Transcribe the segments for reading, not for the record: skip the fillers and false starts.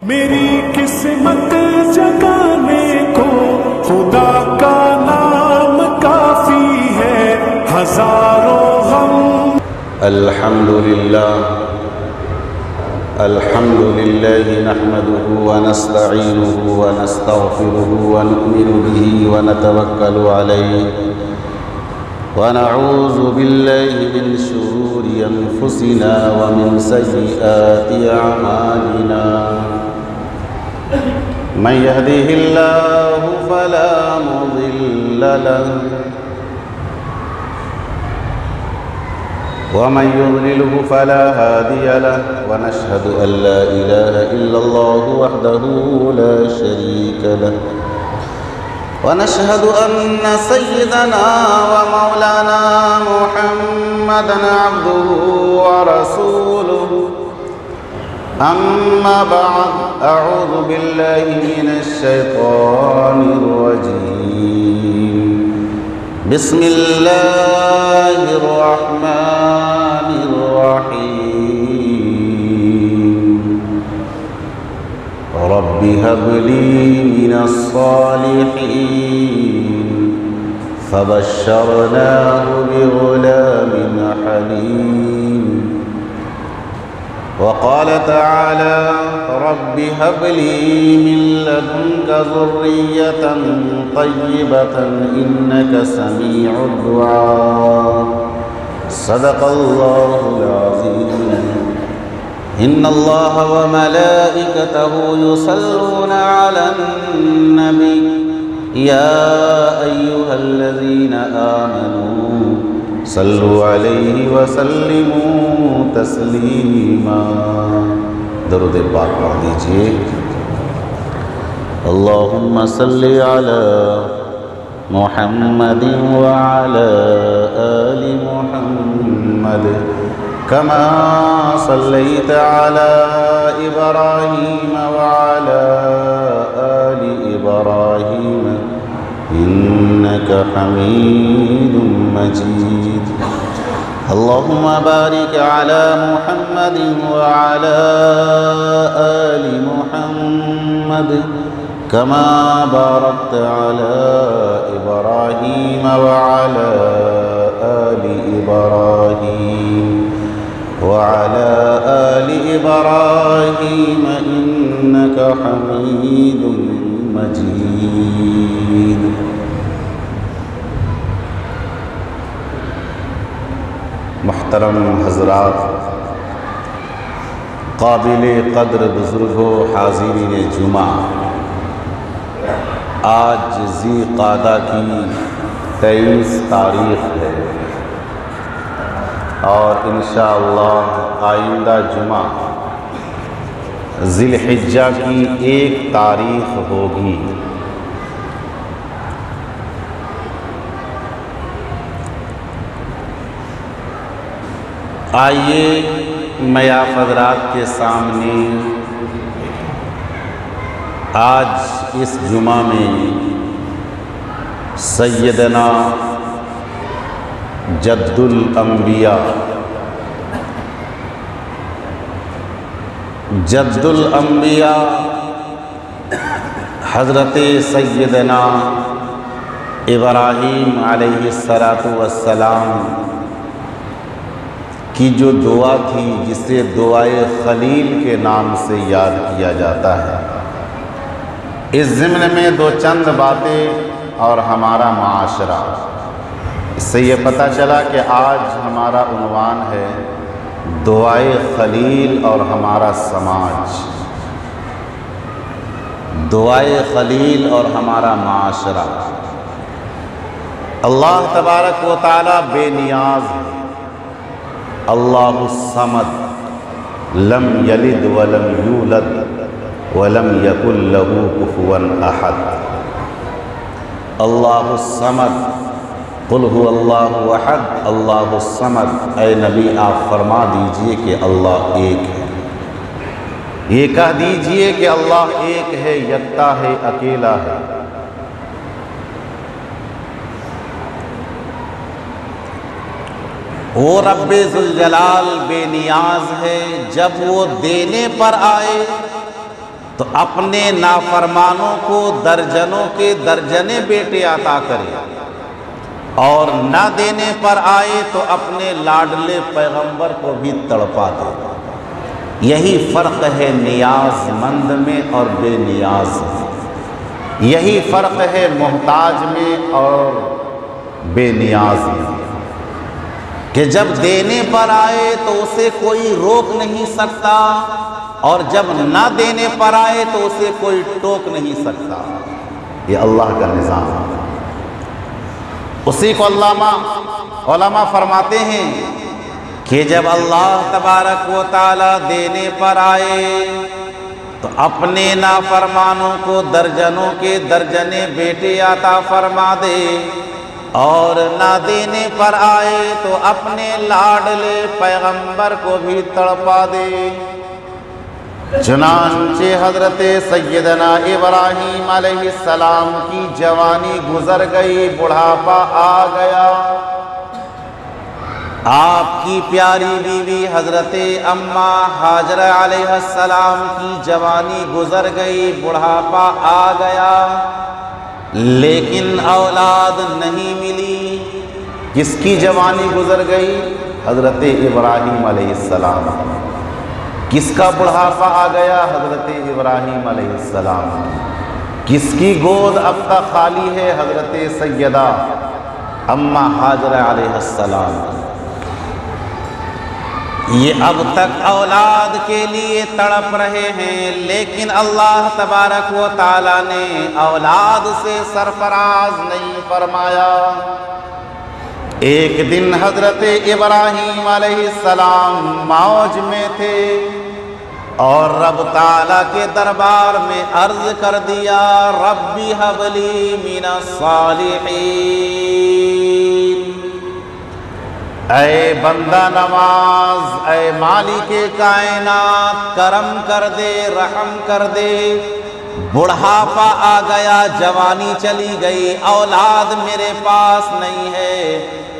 میری قسمت جگانے کو خدا کا نام کافی ہے، ہزاروں غم۔ الحمد لله نحمده ونستعينه ونستغفره ونؤمن به ونتوكل عليه ونعوذ بالله من شرور أنفسنا ومن سيئات أعمالنا، من يهده الله فلا مضل له ومن يضلله فلا هادي له، ونشهد أن لا إله إلا الله وحده لا شريك له، ونشهد أن سيدنا ومولانا محمدًا عبده ورسوله. أما بعد، أعوذ بالله من الشيطان الرجيم. بسم الله الرحمن الرحيم. رب هب لي من الصالحين، فبشرناه بغلام حليم. وقال تعالى: رب هب لي من لدنك ذرية طيبة إنك سميع الدعاء. صدق الله العظيم. إن الله وملائكته يصلون على النبي يا أيها الذين آمنوا صلوا عليه وسلموا تسلیما. درود پاک پڑھ دیجئے. اللہم صل علی محمد وعلی آل محمد کما صلیت علی ابراہیم وعلی آل ابراہیم انک حمید مجید. اللهم بارك على محمد وعلى آل محمد كما باركت على إبراهيم وعلى آل إبراهيم وعلى آل إبراهيم إنك حميد مجيد. محترم حضرات، قابل قدر بزرگوں، حاضرین جمعہ، آج ذی قعدہ کی 23 تاریخ ہے اور انشاءاللہ آئندہ جمعہ ذی الحجہ کی 1 تاریخ ہوگی. آئیے میں آپ حضرات کے سامنے آج اس جمعہ میں سیدنا جد الانبیاء حضرت سیدنا ابراہیم علیہ السلام کی جو دعا تھی، جسے دعائے خلیل کے نام سے یاد کیا جاتا ہے، اس ضمن میں 2 چند باتیں اور ہمارا معاشرہ. اس سے یہ پتہ چلا کہ آج ہمارا عنوان ہے دعائے خلیل اور ہمارا سماج. دعائے خلیل اور ہمارا معاشرہ. اللہ تبارک و تعالی بے نیاز ہے. اللہ الصمد لم یلد ولم یولد ولم یکن لہ کفوا احد. اللہ الصمد قل هو اللہ احد اللہ الصمد. اے نبی آپ فرما دیجئے کہ اللہ ایک ہے. یہ کہہ دیجئے کہ اللہ ایک ہے، یکتا ہے، اکیلا ہے. وہ رب ذوالجلال بے نیاز ہے. جب وہ دینے پر آئے تو اپنے نافرمانوں کو درجنوں کے درجنے بیٹے عطا کرے، اور نہ دینے پر آئے تو اپنے لاڈلے پیغمبر کو بھی تڑپا دے۔ یہی فرق ہے نیاز مند میں اور بے نیاز میں، یہی فرق ہے محتاج میں اور بے نیاز میں، کہ جب دینے پر آئے تو اسے کوئی روک نہیں سکتا، اور جب نہ دینے پر آئے تو اسے کوئی ٹوک نہیں سکتا۔ یہ اللہ کا نظام ہے۔ اسی کو علماء فرماتے ہیں کہ جب اللہ تبارک و تعالی دینے پر آئے تو اپنے نافرمانوں کو درجنوں کے درجنے بیٹے عطا فرما دے، اور نہ دینے پر آئے تو اپنے لاڈلے پیغمبر کو بھی تڑپا دے۔ چنانچہ حضرت سیدنا ابراہیم علیہ السلام کی جوانی گزر گئی، بڑھاپا آ گیا۔ آپ کی پیاری بیوی حضرت اماں ہاجرہ علیہ السلام کی جوانی گزر گئی، بڑھاپا آ گیا، لیکن اولاد نہیں ملی۔ کس کی جوانی گزر گئی؟ حضرت ابراہیم علیہ السلام۔ کس کا بڑھاپا آ گیا؟ حضرت ابراہیم علیہ السلام۔ کس کی گود اب تک خالی ہے؟ حضرت سیدہ اماں ہاجرہ علیہ السلام۔ یہ اب تک اولاد کے لیے تڑپ رہے ہیں، لیکن اللہ تبارک و تعالی نے اولاد سے سرفراز نہیں فرمایا۔ ایک دن حضرت ابراہیم علیہ السلام موج میں تھے اور رب تعالیٰ کے دربار میں عرض کر دیا، ربی ہب لی من الصالحین، اے بندہ نواز، اے مالک کائنات، کرم کر دے، رحم کر دے۔ بڑھاپا آ گیا، جوانی چلی گئی، اولاد میرے پاس نہیں ہے،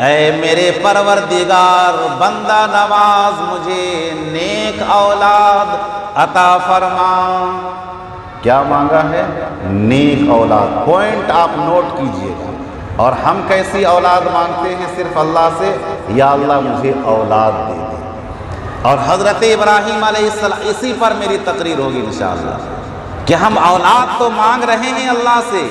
اے میرے پروردگار، بندہ نواز، مجھے نیک اولاد عطا فرما۔ کیا مانگا ہے؟ نیک اولاد۔ پوائنٹ آپ نوٹ کیجئے گا۔ اور ہم کیسی اولاد مانگتے ہیں صرف اللہ سے؟ یا اللہ مجھے اولاد دے دے۔ اور حضرت ابراہیم علیہ السلام، اسی پر میری تقریر ہوگی انشاءاللہ، کہ ہم اولاد تو مانگ رہے ہیں اللہ سے،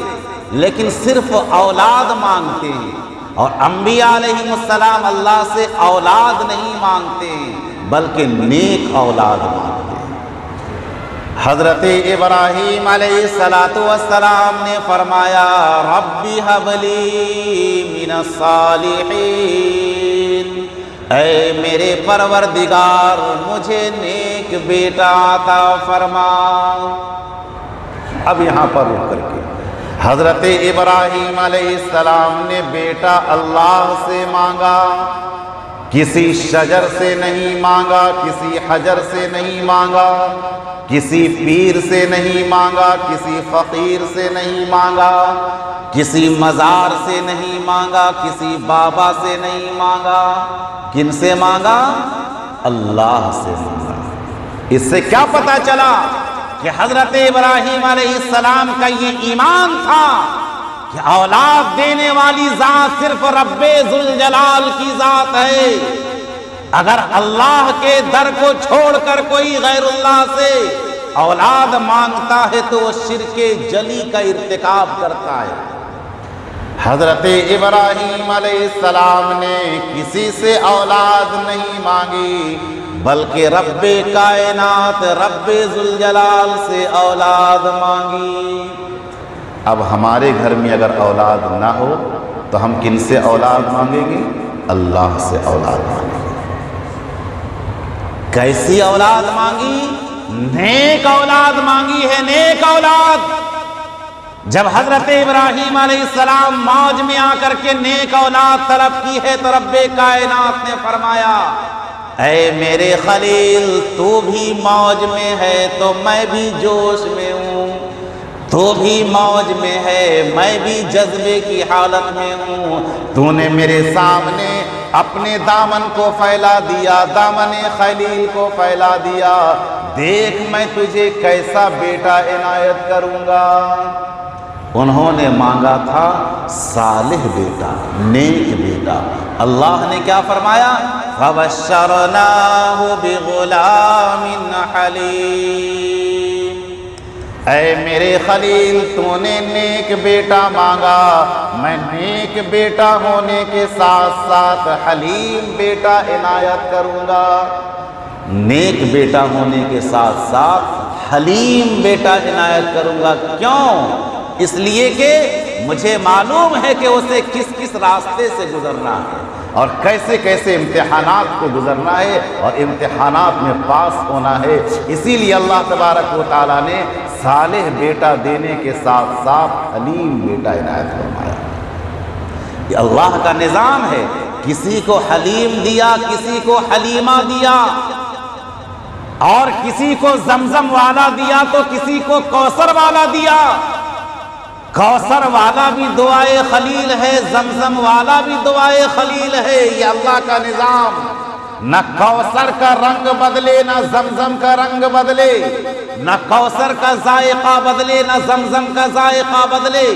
لیکن صرف اولاد مانگتے ہیں، اور انبیاء علیہ السلام اللہ سے اولاد نہیں مانگتے ہیں بلکہ نیک اولاد مانگتے ہیں۔ حضرت ابراہیم علیہ السلام نے فرمایا، ربی حب لی من الصالحین، اے میرے پروردگار، مجھے نیک بیٹا عطا فرما۔ اب یہاں پر رک کر کے حضرت ابراہیم علیہ السلام نے بیٹا اللہ سے مانگا، کسی شجر سے نہیں مانگا، کسی حجر سے نہیں مانگا، کسی پیر سے نہیں مانگا، کسی فقیر سے نہیں مانگا، کسی مزار سے نہیں مانگا، کسی بابا سے نہیں مانگا۔ کن سے مانگا؟ اللہ سے مانگا۔ اس سے کیا پتہ چلا کہ حضرت ابراہیم علیہ السلام کا یہ ایمان تھا کہ اولاد دینے والی ذات صرف رب ذوالجلال کی ذات ہے۔ اگر اللہ کے در کو چھوڑ کر کوئی غیر اللہ سے اولاد مانگتا ہے تو وہ شرک جلی کا ارتکاب کرتا ہے۔ حضرت ابراہیم علیہ السلام نے کسی سے اولاد نہیں مانگی بلکہ رب کائنات، رب ذوالجلال سے اولاد مانگی۔ اب ہمارے گھر میں اگر اولاد نہ ہو تو ہم کن سے اولاد مانگیں گے؟ اللہ سے اولاد مانگیں گے۔ کیسی اولاد مانگی؟ نیک اولاد مانگی ہے، نیک اولاد۔ جب حضرت ابراہیم علیہ السلام موج میں آ کر کے نیک اولاد طلب کی ہے تو رب کائنات نے فرمایا، اے میرے خلیل، تو بھی موج میں ہے تو میں بھی جوش میں ہوں، تو بھی موج میں ہے میں بھی جذبے کی حالت میں ہوں۔ تو نے میرے سامنے اپنے دامن کو پھیلا دیا، دامن خلیل کو پھیلا دیا، دیکھ میں تجھے کیسا بیٹا عنایت کروں گا۔ انہوں نے مانگا تھا صالح بیٹا، نیک بیٹا۔ اللہ نے کیا فرمایا؟ فَبَشَّرْنَاهُ بِغُلَامٍ حَلِيمٍ۔ اے میرے خلیل، تو نے نیک بیٹا مانگا، میں نیک بیٹا ہونے کے ساتھ ساتھ حلیم بیٹا عنایت کروں گا۔ نیک بیٹا ہونے کے ساتھ ساتھ حلیم بیٹا عنایت کروں گا۔ کیوں؟ اس لیے کہ مجھے معلوم ہے کہ اسے کس کس راستے سے گزرنا ہے اور کیسے کیسے امتحانات کو گزرنا ہے اور امتحانات میں پاس ہونا ہے۔ اسی لیے اللہ تبارک و تعالیٰ نے صالح بیٹا دینے کے ساتھ ساتھ حلیم بیٹا عنایت فرمایا۔ یہ اللہ کا نظام ہے، کسی کو حلیم دیا، کسی کو حلیمہ دیا، اور کسی کو زمزم والا دیا تو کسی کو کوثر والا دیا۔ کوثر والا بھی دعائے خلیل ہے، زمزم والا بھی دعائے خلیل ہے۔ یہ اللہ کا نظام، نہ کوثر کا رنگ بدلے نہ زمزم کا رنگ بدلے، نہ کوثر کا ذائقہ بدلے نہ زمزم کا ذائقہ بدلے۔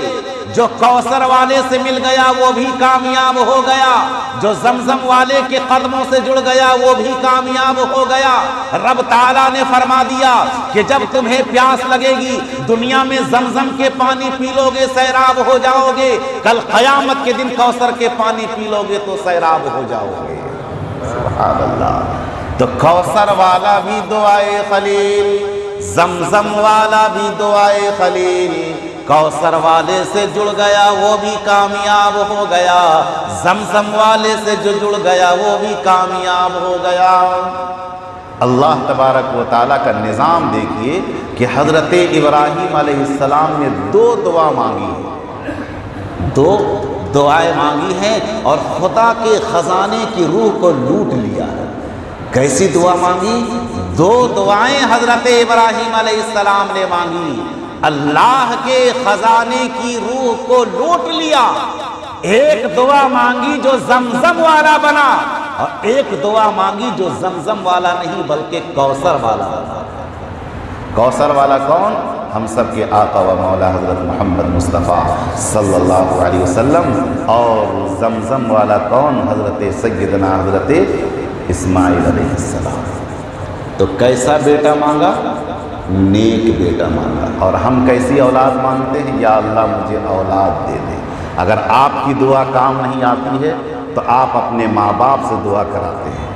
جو کوثر والے سے مل گیا وہ بھی کامیاب ہو گیا، جو زمزم والے کے قدموں سے جڑ گیا وہ بھی کامیاب ہو گیا۔ رب تعالیٰ نے فرما دیا کہ جب تمہیں پیاس لگے گی دنیا میں زمزم کے پانی پی لو گے سیراب ہو جاؤ گے، کل قیامت کے دن کوثر کے پانی پی لو گے تو سیراب ہو جاؤ گے۔ سبحان اللہ۔ تو کوثر والا بھی دعائے خلیل، زمزم والا بھی دعائے خلیل۔ کوثر والے سے جڑ گیا وہ بھی کامیاب ہو گیا، زمزم والے سے جو جڑ گیا وہ بھی کامیاب ہو گیا۔ اللہ تبارک و تعالیٰ کا نظام دیکھیے کہ حضرت ابراہیم علیہ السلام نے دو دعا مانگی ہے، دو دعائیں مانگی ہیں اور خدا کے خزانے کی روح کو لوٹ لیا ہے۔ کیسی دعا مانگی؟ دو دعائیں حضرت ابراہیم علیہ السلام نے مانگی، اللہ کے خزانے کی روح کو لوٹ لیا۔ ایک دعا مانگی جو زمزم والا بنا، اور ایک دعا مانگی جو زمزم والا نہیں بلکہ کوثر والا بنا۔ کوثر والا کون؟ ہم سب کے آقا و مولا حضرت محمد مصطفیٰ صلی اللہ علیہ وسلم۔ اور زمزم والا کون؟ حضرت سیدنا حضرت اسماعیل علیہ السلام۔ تو کیسا بیٹا مانگا؟ نیک بیٹا مانگا۔ اور ہم کیسی اولاد مانگتے ہیں؟ یا اللہ مجھے اولاد دے دے۔ اگر آپ کی دعا کام نہیں آتی ہے تو آپ اپنے ماں باپ سے دعا کراتے ہیں،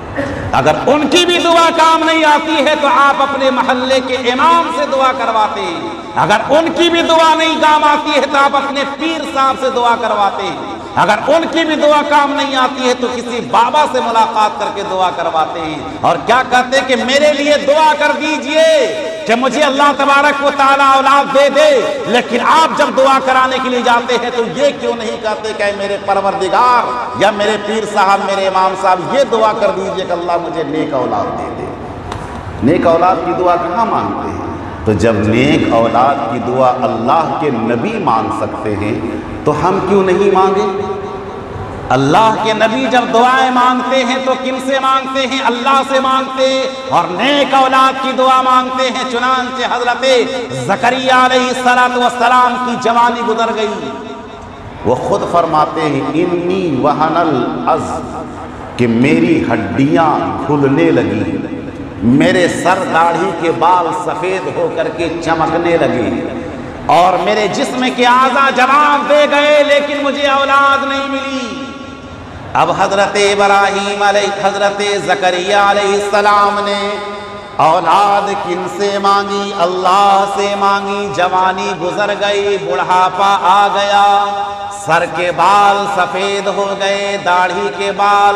اگر ان کی بھی دعا کام نہیں آتی ہے تو آپ اپنے محلے کے امام سے دعا کرواتے ہیں، اگر ان کی بھی دعا نہیں کام آتی ہے تو آپ اپنے پیر صاحب سے دعا کرواتے ہیں، اگر ان کی بھی دعا کام نہیں آتی ہے تو کسی بابا سے ملاقات کر کے دعا کرواتے ہیں، اور کیا کہتے ہیں کہ میرے لیے دعا کر دیجئے کہ مجھے اللہ تبارک و تعالیٰ اولاد دے دے۔ لیکن آپ جب دعا کرانے کے لیے جاتے ہیں تو یہ کیوں نہیں کہتے کہ میرے پروردگار یا میرے پیر صاحب، میرے امام صاحب یہ دعا کر دیجئے کہ اللہ مجھے نیک اولاد دے دے۔ نیک اولاد کی دعا کہاں مانگتے ہیں؟ تو جب نیک اولاد کی دعا اللہ کے نبی مانگ سکتے ہیں تو ہم کیوں نہیں مانگیں؟ اللہ کے نبی جب دعائیں مانگتے ہیں تو کن سے مانگتے ہیں؟ اللہ سے مانگتے ہیں، اور نیک اولاد کی دعا مانگتے ہیں۔ چنانچہ حضرت زکریا علیہ السلام کی جوانی گزر گئی، وہ خود فرماتے ہیں انی وہن العظم، کہ میری ہڈیاں کھلنے لگی، میرے سر داڑھی کے بال سفید ہو کر کے چمکنے لگے، اور میرے جسم کے اعضاء جواب دے گئے لیکن مجھے اولاد نہیں ملی۔ اب حضرت زکریا علیہ السلام نے اولاد کن سے مانگی؟ اللہ سے مانگی۔ جوانی گزر گئی، بڑھاپا آ گیا، سر کے بال سفید ہو گئے، داڑھی کے بال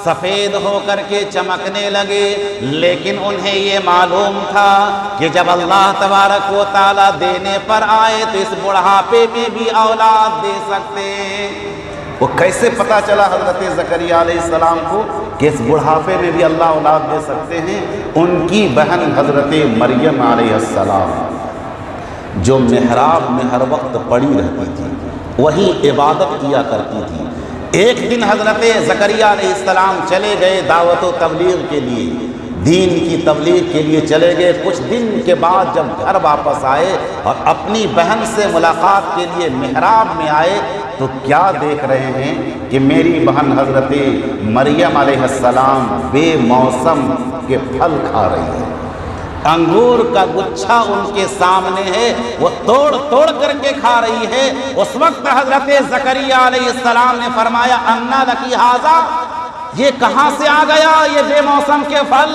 سفید ہو کر کے چمکنے لگے، لیکن انہیں یہ معلوم تھا کہ جب اللہ تبارک و تعالیٰ دینے پر آئے تو اس بڑھاپے میں بھی اولاد دے سکتے ہیں۔ وہ کیسے پتا چلا حضرت زکریا علیہ السلام کو کہ اس بڑھاپے میں بھی اللہ اولاد دے سکتے ہیں؟ ان کی بہن حضرت مریم علیہ السلام جو محراب میں ہر وقت پڑی رہتی تھی، وہی عبادت کیا کرتی تھی، ایک دن حضرت زکریہ علیہ السلام چلے گئے دعوت و تبلیغ کے لیے، دین کی تبلیغ کے لیے چلے گئے۔ کچھ دن کے بعد جب گھر واپس آئے اور اپنی بہن سے ملاقات کے لیے محراب میں آئے تو کیا دیکھ رہے ہیں کہ میری بہن حضرت مریم علیہ السلام بے موسم کے پھل کھا رہی ہے، انگور کا گچھا ان کے سامنے ہے، وہ توڑ توڑ کر کے کھا رہی ہے۔ اس وقت حضرت زکریہ علیہ السلام نے فرمایا انا لکی ھذا، یہ کہاں سے آ گیا یہ بے موسم کے پھل؟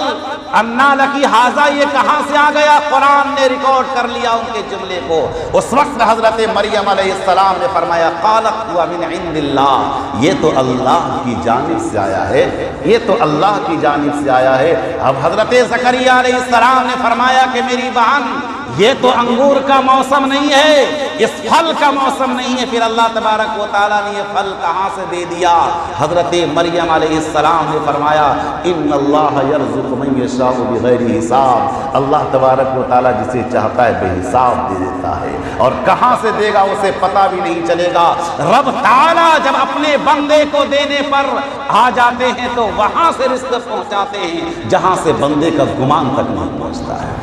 انا لکی ھذا، یہ کہاں سے آ گیا؟ قرآن نے ریکارڈ کر لیا ان کے جملے کو۔ اس وقت حضرت مریم علیہ السلام نے فرمایا قالت هو من عند اللہ، یہ تو اللہ کی جانب سے آیا ہے، یہ تو اللہ کی جانب سے آیا ہے۔ اب حضرت زکریہ علیہ السلام نے فرمایا کہ میری بہن یہ تو انگور کا موسم نہیں ہے، اس پھل کا موسم نہیں ہے، پھر اللہ تبارک و تعالیٰ نے یہ پھل کہاں سے دے دیا؟ حضرت مریم علیہ السلام نے فرمایا ان اللہ یرزق من یشاء بغیر حساب، اللہ تبارک و تعالیٰ جسے چاہتا ہے بے حساب دے دیتا ہے، اور کہاں سے دے گا اسے پتہ بھی نہیں چلے گا۔ رب تعالیٰ جب اپنے بندے کو دینے پر آ جاتے ہیں تو وہاں سے رزق پہنچاتے ہیں جہاں سے بندے کا گمان تک نہیں پہنچتا ہے۔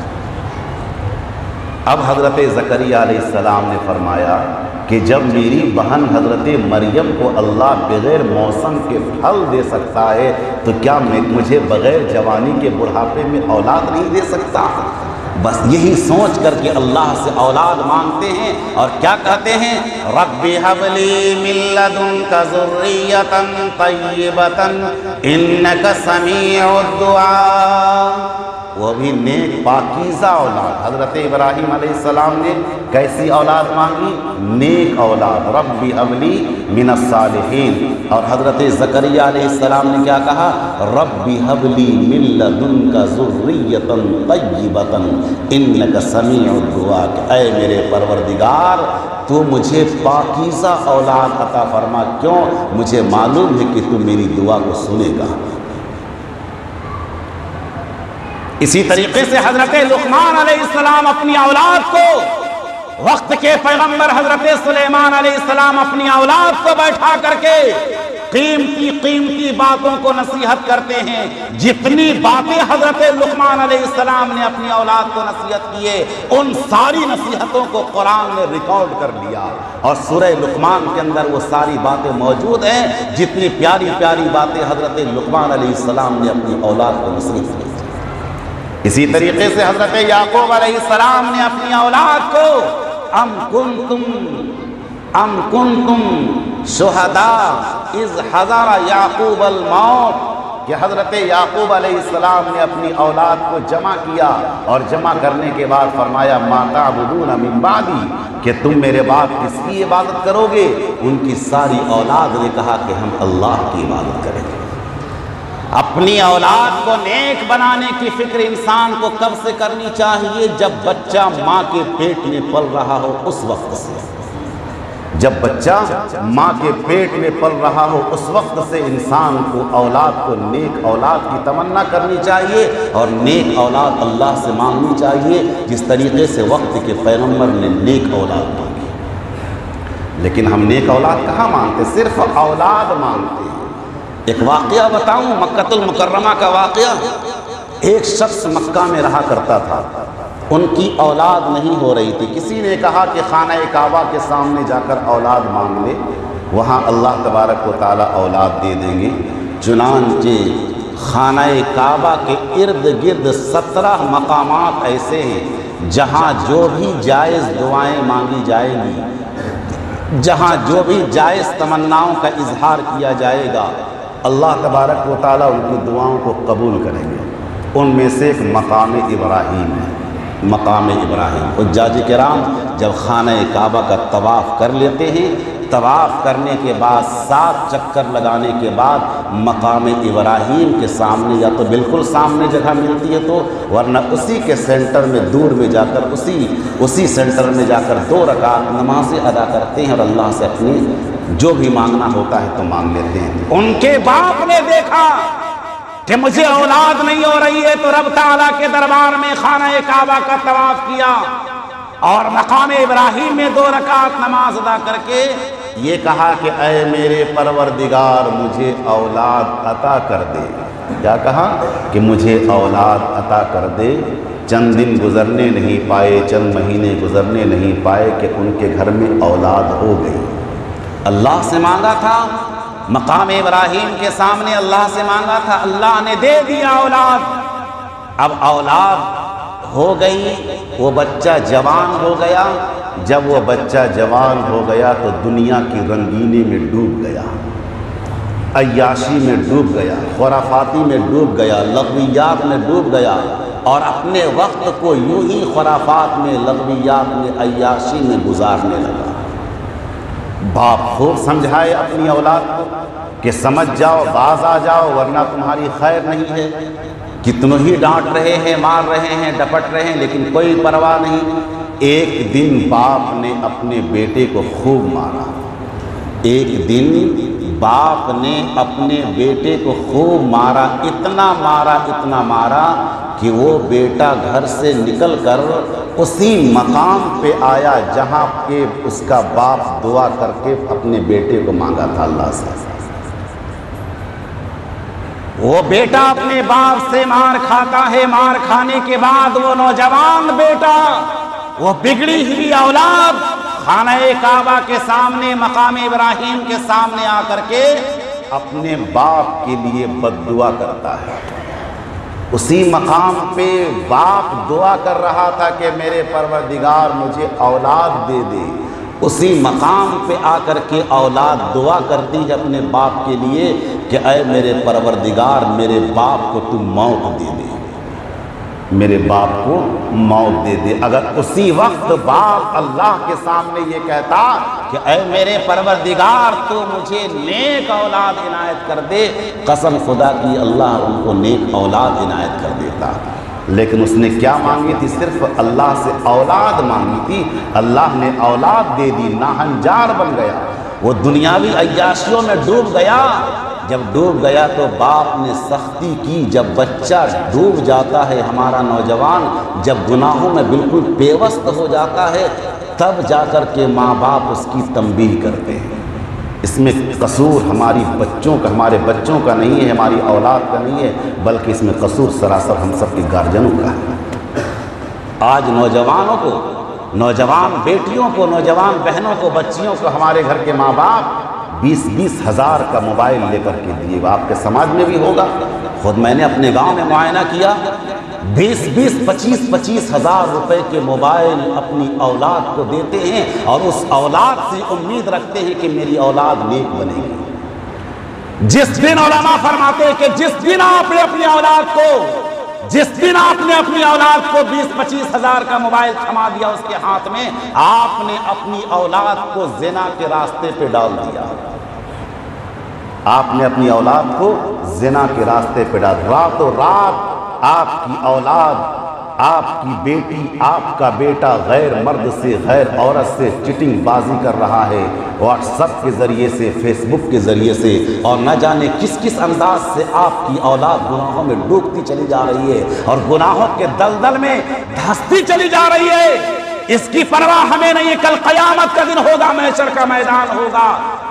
اب حضرت زکریہ علیہ السلام نے فرمایا کہ جب میری بہن حضرت مریم کو اللہ بغیر موسم کے پھل دے سکتا ہے تو کیا مجھے بغیر جوانی کے بڑھاپے میں اولاد نہیں دے سکتا؟ بس یہی سوچ کر کے اللہ سے اولاد مانگتے ہیں اور کیا کہتے ہیں رب ھب لی من لدنک ذریۃ طیبۃ انک سمیع الدعاء، وہ بھی نیک پاکیزہ اولاد۔ حضرت ابراہیم علیہ السلام نے کیسی اولاد مانگی؟ نیک اولاد، رب ھب لی من الصالحین۔ اور حضرت زکریہ علیہ السلام نے کیا کہا؟ رب ھب لی من لدنک ذریۃ طیبۃ انک سمیع الدعاء، کہ اے میرے پروردگار تو مجھے پاکیزہ اولاد عطا فرما، کیوں؟ مجھے معلوم ہے کہ تو میری دعا کو سنے گا۔ اسی طریقے سے حضرت لقمان علیہ السلام اپنی اولاد کو، وقت کے پیغمبر حضرت سلیمان علیہ السلام اپنی اولاد کو بیٹھا کر کے قیمتی قیمتی باتوں کو نصیحت کرتے ہیں۔ جتنی باتیں حضرت لقمان علیہ السلام نے اپنی اولاد کو نصیحت کیے ان ساری نصیحتوں کو قرآن نے ریکارڈ کر لیا، اور سورہ لقمان کے اندر وہ ساری باتیں موجود ہیں جتنی پیاری پیاری باتیں حضرت لقمان علیہ السلام نے اپنی اولاد کو نصیحت کی۔ اسی طریقے سے حضرت یعقوب علیہ السلام نے اپنی اولاد کو ام کنتم شہداء اذ حضر یعقوب الموت، کہ حضرت یعقوب علیہ السلام نے اپنی اولاد کو جمع کیا اور جمع کرنے کے بعد فرمایا ما تعبدون من بعدی، کہ تم میرے بعد کس کی عبادت کرو گے؟ ان کی ساری اولاد نے کہا کہ ہم اللہ کی عبادت کریں گے۔ اپنی اولاد کو نیک بنانے کی فکر انسان کو کب سے کرنی چاہیے؟ جب بچہ ماں کے پیٹ میں پل رہا ہو اس وقت سے، جب بچہ ماں کے پیٹ میں پل رہا ہو اس وقت سے انسان کو اولاد کو نیک اولاد کی تمنا کرنی چاہیے اور نیک اولاد اللہ سے مانگنی چاہیے، جس طریقے سے وقت کے پیغمبر نے نیک اولاد مانگی۔ لیکن ہم نیک اولاد کہاں مانگتے؟ صرف اولاد مانگتے ہیں۔ ایک واقعہ بتاؤں، مکہ المکرمہ کا واقعہ۔ ایک شخص مکہ میں رہا کرتا تھا، ان کی اولاد نہیں ہو رہی تھی۔ کسی نے کہا کہ خانہ کعبہ کے سامنے جا کر اولاد مانگ لے، وہاں اللہ تبارک و تعالیٰ اولاد دے دیں گے۔ چنانچہ خانہ کعبہ کے ارد گرد 17 مقامات ایسے ہیں جہاں جو بھی جائز دعائیں مانگی جائیں گی، جہاں جو بھی جائز تمناؤں کا اظہار کیا جائے گا، اللہ تبارک و تعالیٰ ان کی دعاؤں کو قبول کریں گے۔ ان میں سے ایک مقام ابراہیم ہے۔ مقام ابراہیم، حجاج کرام جب خانہ کعبہ کا طواف کر لیتے ہیں، طواف کرنے کے بعد 7 چکر لگانے کے بعد مقام ابراہیم کے سامنے یا تو بالکل سامنے جگہ ملتی ہے تو، ورنہ اسی کے سینٹر میں دور میں جا کر اسی سینٹر میں جا کر 2 رکعت نمازیں ادا کرتے ہیں اور اللہ سے اپنی جو بھی مانگنا ہوتا ہے تو مانگ لیتے ہیں۔ ان کے باپ نے دیکھا کہ مجھے اولاد نہیں ہو رہی ہے تو رب تعالیٰ کے دربار میں خانہ کعبہ کا طواف کیا اور مقام ابراہیم میں 2 رکعت نماز ادا کر کے یہ کہا کہ اے میرے پروردگار مجھے اولاد عطا کر دے۔ کیا کہا کہ مجھے اولاد عطا کر دے۔ چند دن گزرنے نہیں پائے، چند مہینے گزرنے نہیں پائے کہ ان کے گھر میں اولاد ہو گئی۔ اللہ سے مانگا تھا، مقام ابراہیم کے سامنے اللہ سے مانگا تھا، اللہ نے دے دیا اولاد۔ اب اولاد ہو گئی، وہ بچہ جوان ہو گیا۔ جب وہ بچہ جوان ہو گیا تو دنیا کی رنگینی میں ڈوب گیا، عیاشی میں ڈوب گیا، خرافاتی میں ڈوب گیا، لغویات میں ڈوب گیا، اور اپنے وقت کو یوں ہی خرافات میں، لغویات میں، عیاشی میں گزارنے لگا۔ باپ خوب سمجھائے اپنی اولاد کو کہ سمجھ جاؤ، باز آ جاؤ، ورنہ تمہاری خیر نہیں ہے۔ کتنوں ہی ڈانٹ رہے ہیں، مار رہے ہیں، ڈپٹ رہے ہیں، لیکن کوئی پرواہ نہیں۔ ایک دن باپ نے اپنے بیٹے کو خوب مارا۔ ایک دن باپ نے اپنے بیٹے کو خوب مارا، اتنا مارا، اتنا مارا کہ وہ بیٹا گھر سے نکل کر اسی مقام پہ آیا جہاں کہ اس کا باپ دعا کر کے اپنے بیٹے کو مانگا تھا اللہ سے۔ وہ بیٹا اپنے باپ سے مار کھاتا ہے، مار کھانے کے بعد وہ نوجوان بیٹا، وہ بگڑی ہوئی اولاد خانہ کعبہ کے سامنے، مقام ابراہیم کے سامنے آ کر کے اپنے باپ کے لیے بد دعا کرتا ہے۔ اسی مقام پہ باپ دعا کر رہا تھا کہ میرے پروردگار مجھے اولاد دے دے۔ اسی مقام پہ آ کر کے اولاد دعا کرتی ہے اپنے باپ کے لیے کہ اے میرے پروردگار میرے باپ کو تم موت دے دے، میرے باپ کو موت دے دے۔ اگر اسی وقت باپ اللہ کے سامنے یہ کہتا کہ اے میرے پروردگار تو مجھے نیک اولاد عنایت کر دے، قسم خدا کی اللہ ان کو نیک اولاد عنایت کر دیتا۔ لیکن اس نے کیا مانگی تھی؟ صرف اللہ سے اولاد مانگی تھی، اللہ نے اولاد دے دی، ناہنجار بن گیا، وہ دنیاوی عیاشیوں میں ڈوب گیا۔ جب ڈوب گیا تو باپ نے سختی کی۔ جب بچہ ڈوب جاتا ہے ہمارا نوجوان، جب گناہوں میں بالکل پیوست ہو جاتا ہے، تب جا کر کے ماں باپ اس کی تنبیہ کرتے ہیں۔ اس میں قصور ہمارے بچوں کا نہیں ہے، ہماری اولاد کا نہیں ہے، بلکہ اس میں قصور سراسر ہم سب کے گارجنوں کا ہے۔ آج نوجوانوں کو، نوجوان بیٹیوں کو، نوجوان بہنوں کو، بچیوں کو ہمارے گھر کے ماں باپ 20-20 ہزار کا موبائل لے کر کے دیے۔ آپ کے سماج میں بھی ہوگا، خود میں نے اپنے گاؤں میں معائنہ کیا، 20-20, 25-25 ہزار روپے کے موبائل اپنی اولاد کو دیتے ہیں، اور اس اولاد سے امید رکھتے ہیں کہ میری اولاد نیک بنے گی۔ جس دن علماء فرماتے ہیں کہ جس دن آپ نے اپنی اولاد کو، جس دن آپ نے اپنی اولاد کو 20-25 ہزار کا موبائل تھما دیا اس کے ہاتھ میں، آپ نے اپنی اولاد کو زنا کے راستے پہ ڈال دیا۔ آپ نے اپنی اولاد کو زنا کے راستے پہ ڈال دیا۔ راتوں رات آپ کی اولاد، آپ کی بیٹی، آپ کا بیٹا غیر مرد سے، غیر عورت سے چٹنگ بازی کر رہا ہے، واٹس ایپ کے ذریعے سے، فیس بک کے ذریعے سے، اور نہ جانے کس کس انداز سے آپ کی اولاد گناہوں میں ڈوبتی چلی جا رہی ہے اور گناہوں کے دلدل میں دھستی چلی جا رہی ہے۔ اس کی پرواہ ہمیں نہیں، کل قیامت کا دن ہوگا، محشر کا میدان ہوگا،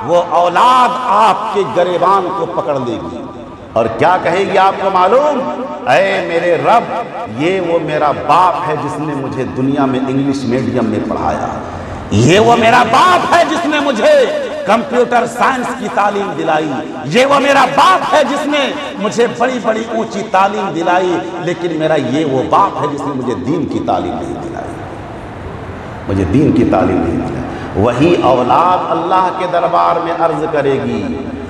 وہ اولاد آپ کے گریبان کو پکڑ لے گی اور کیا کہے گی آپ کو معلوم؟ اے میرے رب، یہ وہ میرا باپ ہے جس نے مجھے دنیا میں انگلش میڈیم میں پڑھایا، یہ وہ میرا باپ ہے جس نے مجھے کمپیوٹر سائنس کی تعلیم دلائی، یہ وہ میرا باپ ہے جس نے مجھے بڑی بڑی اونچی تعلیم دلائی، لیکن میرا یہ وہ باپ ہے جس نے مجھے دین کی تعلیم نہیں دلائی، مجھے دین کی تعلیم نہیں دلائی۔ وہی اولاد اللہ کے دربار میں عرض کرے گی،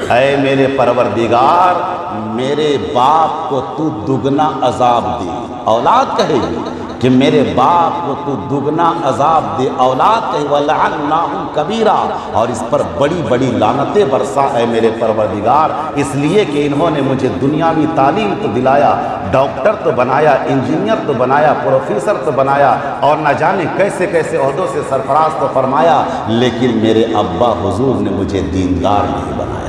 اے میرے پروردگار میرے باپ کو تو دگنا عذاب دے۔ اولاد کہے گی کہ میرے باپ کو تو دگنا عذاب دے۔ اولاد کہے وَلَعَنَّاهُمْ كَبِيرًا، اور اس پر بڑی بڑی لعنتیں برسا اے میرے پروردگار، اس لیے کہ انہوں نے مجھے دنیاوی تعلیم تو دلایا، ڈاکٹر تو بنایا، انجینئر تو بنایا، پروفیسر تو بنایا، اور نہ جانے کیسے کیسے عہدوں سے سرفراز تو فرمایا، لیکن میرے ابا حضور نے مجھے دیندار نہیں بنایا۔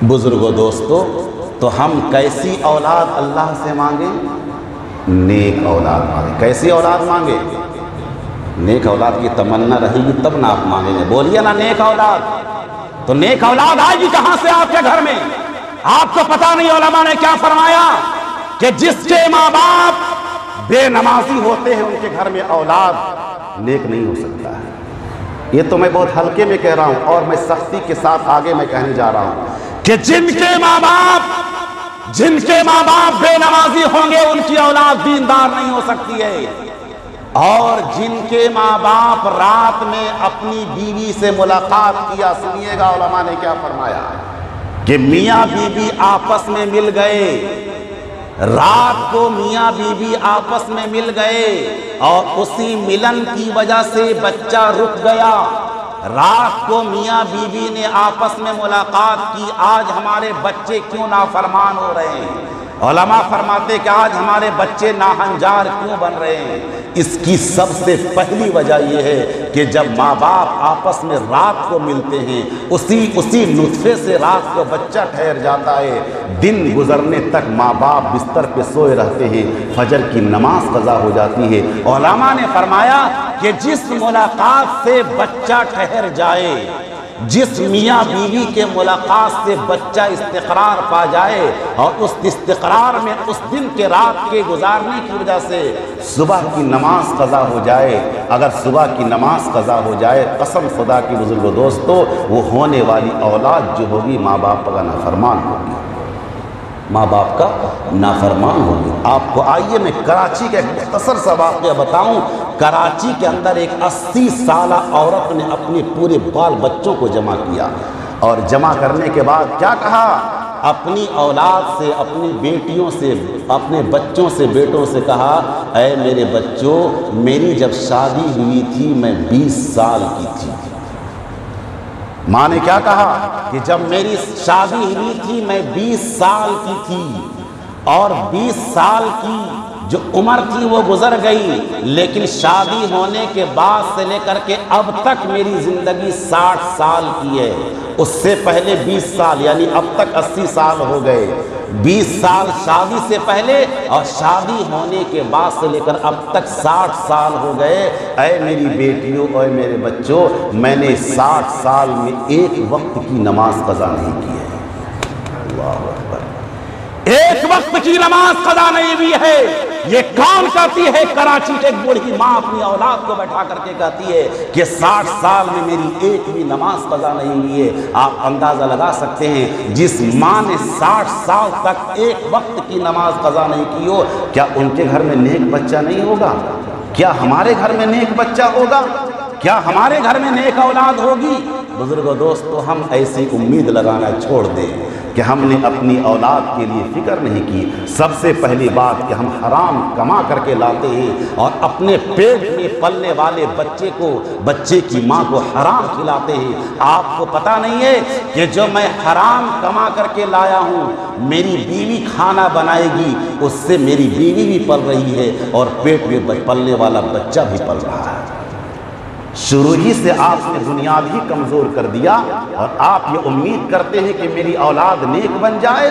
بزرگوں، دوستو، تو ہم کیسی اولاد اللہ سے مانگیں؟ نیک اولاد مانگے. کیسی اولاد مانگے؟ نیک اولاد کی تمنا رہے گی تب نہ آپ مانگیں گے. بولیے نا نیک اولاد. تو نیک اولاد آئے گی کہاں سے آپ کے گھر میں؟ آپ کو پتا نہیں علماء نے کیا فرمایا کہ جس کے ماں باپ بے نمازی ہوتے ہیں ان کے گھر میں اولاد نیک نہیں ہو سکتا ہے. یہ تو میں بہت ہلکے میں کہہ رہا ہوں اور میں سختی کے ساتھ آگے میں کہنے جا رہا ہوں کہ جن کے ماں باپ بے نمازی ہوں گے ان کی اولاد دیندار نہیں ہو سکتی ہے. اور جن کے ماں باپ رات میں اپنی بیوی سے ملاقات کیا، سنیے گا علماء نے کیا فرمایا کہ میاں بیوی آپس میں مل گئے، رات کو میاں بیوی آپس میں مل گئے اور اسی ملن کی وجہ سے بچہ رک گیا. رات کو میاں بیوی نے آپس میں ملاقات کی، آج ہمارے بچے کیوں نافرمان ہو رہے ہیں؟ علماء فرماتے کہ آج ہمارے بچے ناہنجار کیوں بن رہے ہیں؟ اس کی سب سے پہلی وجہ یہ ہے کہ جب ماں باپ آپس میں رات کو ملتے ہیں، اسی نطفے سے رات کو بچہ ٹھہر جاتا ہے. دن گزرنے تک ماں باپ بستر پہ سوئے رہتے ہیں، فجر کی نماز قضا ہو جاتی ہے. علماء نے فرمایا کہ جس ملاقات سے بچہ ٹھہر جائے، جس میاں بیوی کے ملاقات سے بچہ استقرار پا جائے اور اس استقرار میں اس دن کے رات کے گزارنے کی وجہ سے صبح کی نماز قضا ہو جائے، اگر صبح کی نماز قضا ہو جائے، قسم خدا کی بزرگ و دوستو، وہ ہونے والی اولاد جو ہوگی ماں باپ کا نافرمان ہوگی، ماں باپ کا نافرمان ہوگی. آپ کو آئیے میں کراچی کا ایک مختصر سا واقعہ بتاؤں. کراچی کے اندر ایک 80 سالہ عورت نے اپنے پورے بال بچوں کو جمع کیا اور جمع کرنے کے بعد کیا کہا؟ اپنی اولاد سے، اپنی بیٹیوں سے، اپنے بچوں سے، بیٹوں سے کہا، اے میرے بچوں، میری جب شادی ہوئی تھی میں 20 سال کی تھی. ماں نے کیا کہا کہ جب میری شادی ہوئی تھی میں 20 سال کی تھی اور 20 سال کی جو عمر تھی وہ گزر گئی، لیکن شادی ہونے کے بعد سے لے کر کے اب تک میری زندگی 60 سال کی ہے. اس سے پہلے 20 سال یعنی اب تک 80 سال ہو گئے. 20 سال شادی سے پہلے اور شادی ہونے کے بعد سے لے کر اب تک 60 سال ہو گئے. اے میری بیٹیوں، اے میرے بچوں، میں نے 60 سال میں ایک وقت کی نماز قضا نہیں کی ہے. اللہ اکبر. ایک وقت کی نماز قضا نہیں ہوئی ہے. یہ کون کہتی ہے؟ کراچی کے ایک بوڑھی ماں اپنی اولاد کو بیٹھا کر کے کہتی ہے کہ 60 سال میں میری ایک بھی نماز قضا نہیں ہوئی ہے. آپ اندازہ لگا سکتے ہیں جس ماں نے 60 سال تک ایک وقت کی نماز قضا نہیں کی ہو، کیا ان کے گھر میں نیک بچہ نہیں ہوگا؟ کیا ہمارے گھر میں نیک بچہ ہوگا؟ کیا ہمارے گھر میں نیک اولاد ہوگی؟ بزرگو دوستو، ہم ایسی امید لگانا چھوڑ دیں کہ ہم نے اپنی اولاد کے لیے فکر نہیں کی. سب سے پہلی بات کہ ہم حرام کما کر کے لاتے ہیں اور اپنے پیٹ میں پلنے والے بچے کی ماں کو حرام کھلاتے ہیں. آپ کو پتہ نہیں ہے کہ جو میں حرام کما کر کے لایا ہوں میری بیوی کھانا بنائے گی، اس سے میری بیوی بھی پل رہی ہے اور پیٹ میں پلنے والا بچہ بھی پل رہا ہے. شروع ہی سے آپ نے بنیاد ہی کمزور کر دیا اور آپ یہ امید کرتے ہیں کہ میری اولاد نیک بن جائے.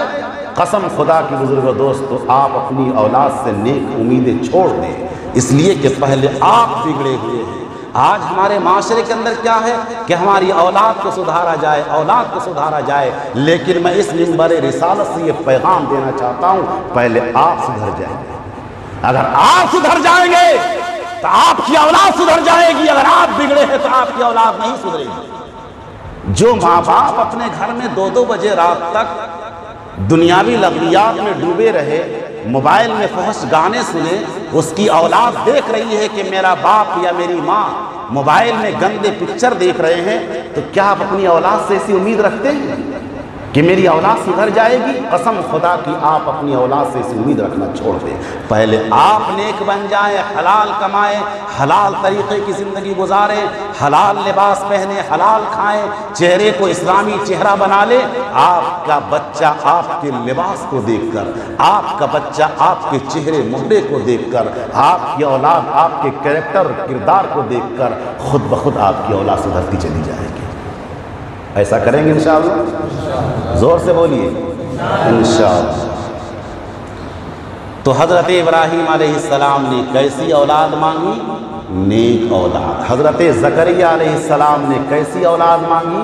قسم خدا کی بزرگ دوستو، آپ اپنی اولاد سے نیک امیدیں چھوڑ دیں، اس لیے کہ پہلے آپ بگڑے ہوئے ہیں. آج ہمارے معاشرے کے اندر کیا ہے کہ ہماری اولاد کو سدھارا جائے، اولاد کو سدھارا جائے. لیکن میں اس منبر رسالت سے یہ پیغام دینا چاہتا ہوں، پہلے آپ سدھر جائیں گے. اگر آپ سدھر جائیں گے تو آپ کی اولاد سدھر جائے گی. اگر آپ بگڑے ہیں تو آپ کی اولاد نہیں سدھرے گی. جو ماں باپ اپنے گھر میں 2-2 بجے رات تک دنیاوی لغویات میں ڈوبے رہے، موبائل میں فحش گانے سنے، اس کی اولاد دیکھ رہی ہے کہ میرا باپ یا میری ماں موبائل میں گندے پکچر دیکھ رہے ہیں، تو کیا آپ اپنی اولاد سے ایسی امید رکھتے ہیں کہ میری اولاد سدھر جائے گی؟ قسم خدا کی آپ اپنی اولاد سے اس امید رکھنا چھوڑ دیں. پہلے آپ نیک بن جائیں، حلال کمائیں، حلال طریقے کی زندگی گزاریں، حلال لباس پہنیں، حلال کھائیں، چہرے کو اسلامی چہرہ بنا لیں. آپ کا بچہ آپ کے لباس کو دیکھ کر، آپ کا بچہ آپ کے چہرے مہرے کو دیکھ کر، آپ کی اولاد آپ کے کریکٹر کردار کو دیکھ کر خود بخود آپ کی اولاد سدھرتی چلی جائے گی. ایسا کریں گے انشاءاللہ؟ زور سے بولیے انشاءاللہ. تو حضرت ابراہیم علیہ السلام نے کیسی اولاد مانگی؟ نیک اولاد۔ حضرت زکریا علیہ السلام نے کیسی اولاد مانگی؟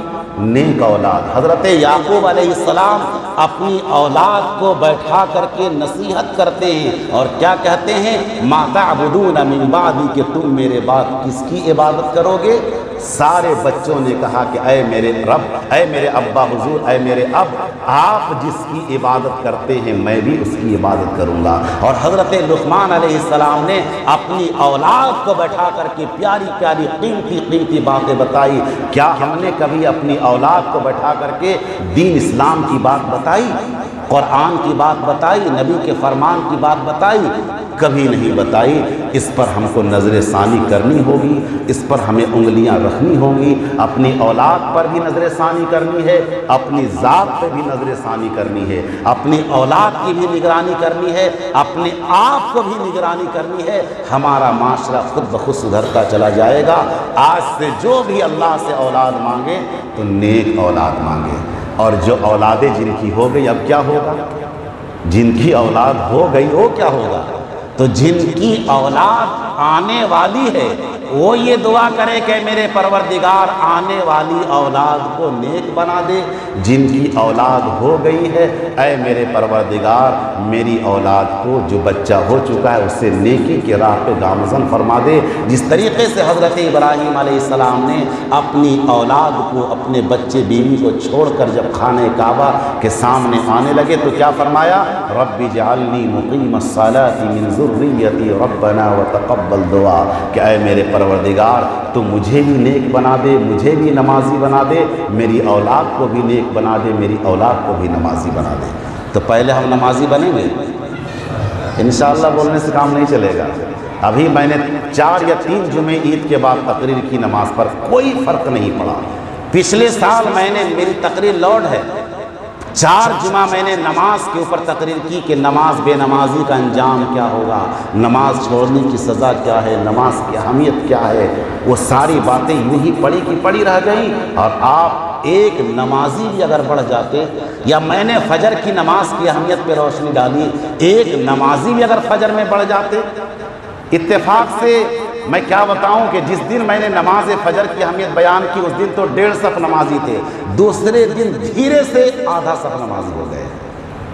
نیک اولاد۔ حضرت یعقوب علیہ السلام اپنی اولاد کو بیٹھا کر کے نصیحت کرتے ہیں اور کیا کہتے ہیں؟ ما تعبدون من بعدی، کہ تم میرے بعد کس کی عبادت کرو گے؟ سارے بچوں نے کہا کہ اے میرے رب، اے میرے ابا حضور، اے میرے اب، آپ جس کی عبادت کرتے ہیں میں بھی اس کی عبادت کروں گا۔ اور حضرت لقمان علیہ السلام نے اپنی اولاد کو بیٹھا کر کے پیاری پیاری قیمتی قیمتی باتیں بتائی۔ کیا ہم نے کبھی اپنی اولاد کو بیٹھا کر کے دین اسلام کی بات بتائی، قرآن کی بات بتائی، نبی کے فرمان کی بات بتائی؟ کبھی نہیں بتائی۔ اس پر ہم کو نظر ثانی کرنی ہوگی، اس پر ہمیں انگلیاں رکھنی ہوں گی، اپنی اولاد پر بھی نظر ثانی کرنی ہے، اپنی ذات پہ بھی نظر ثانی کرنی ہے، اپنی اولاد کی بھی نگرانی کرنی ہے، اپنے آپ کو بھی نگرانی کرنی ہے۔ ہمارا معاشرہ خود بخود سدھرتا چلا جائے گا۔ آج سے جو بھی اللہ سے اولاد مانگے تو نیک اولاد مانگے، اور جو اولادیں جن کی ہو گئی اب کیا ہوگا؟ جن کی اولاد ہو گئی وہ کیا ہوگا؟ تو جن کی اولاد آنے والی ہے وہ یہ دعا کرے کہ میرے پروردگار آنے والی اولاد کو نیک بنا دے۔ جن کی اولاد ہو گئی ہے اے میرے پروردگار میری اولاد کو جو بچہ ہو چکا ہے اسے نیکی کی راہ پہ گامزن فرما دے۔ جس طریقے سے حضرت ابراہیم علیہ السلام نے اپنی اولاد کو، اپنے بچے بیوی کو چھوڑ کر جب خانہ کعبہ کے سامنے آنے لگے تو کیا فرمایا؟ رب اجعلنی مقیم الصلاۃ من ذریتی ربنا وتقبل دعا، کہ اے میرے پروردگار تو مجھے بھی نیک بنا دے، مجھے بھی نمازی بنا دے، میری اولاد کو بھی نیک بنا دے، میری اولاد کو بھی نمازی بنا دے۔ تو پہلے ہم نمازی بنیں گے انشاءاللہ، بولنے سے کام نہیں چلے گا۔ ابھی میں نے 4 یا 3 جمعے عید کے بعد تقریر کی، نماز پر کوئی فرق نہیں پڑا۔ پچھلے سال میں نے، میری تقریر لوڈ ہے، 4 جمعہ میں نے نماز کے اوپر تقریر کی کہ نماز بے نمازی کا انجام کیا ہوگا، نماز چھوڑنے کی سزا کیا ہے، نماز کی اہمیت کیا ہے۔ وہ ساری باتیں یوں ہی پڑھی کی پڑھی رہ گئیں، اور آپ ایک نمازی بھی اگر بڑھ جاتے، یا میں نے فجر کی نماز کی اہمیت پہ روشنی ڈالی، ایک نمازی بھی اگر فجر میں بڑھ جاتے، اتفاق سے میں کیا بتاؤں کہ جس دن میں نے نماز فجر کی اہمیت بیان کی اس دن تو 1.5 صف نمازی تھے، دوسرے دن دھیرے سے آدھا صف نمازی ہو گئے،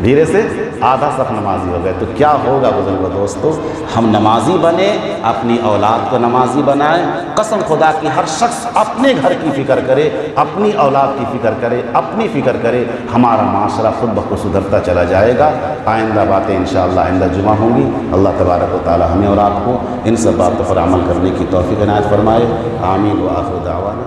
دھیرے سے آدھا صف نمازی ہو گئے۔ تو کیا ہوگا بزرگو دوستو؟ ہم نمازی بنے، اپنی اولاد کو نمازی بنائیں۔ قسم خدا کی ہر شخص اپنے گھر کی فکر کرے، اپنی اولاد کی فکر کرے، اپنی فکر کرے، ہمارا معاشرہ خود بخود سدھرتا چلا جائے گا۔ آئندہ باتیں انشاءاللہ آئندہ جمعہ ہوں گی۔ اللہ تبارک و تعالی ہمیں اور آپ کو ان سب باتوں پر عمل کرنے کی توفیق عنایت فرمائے۔ آمین وآخر دعوانا۔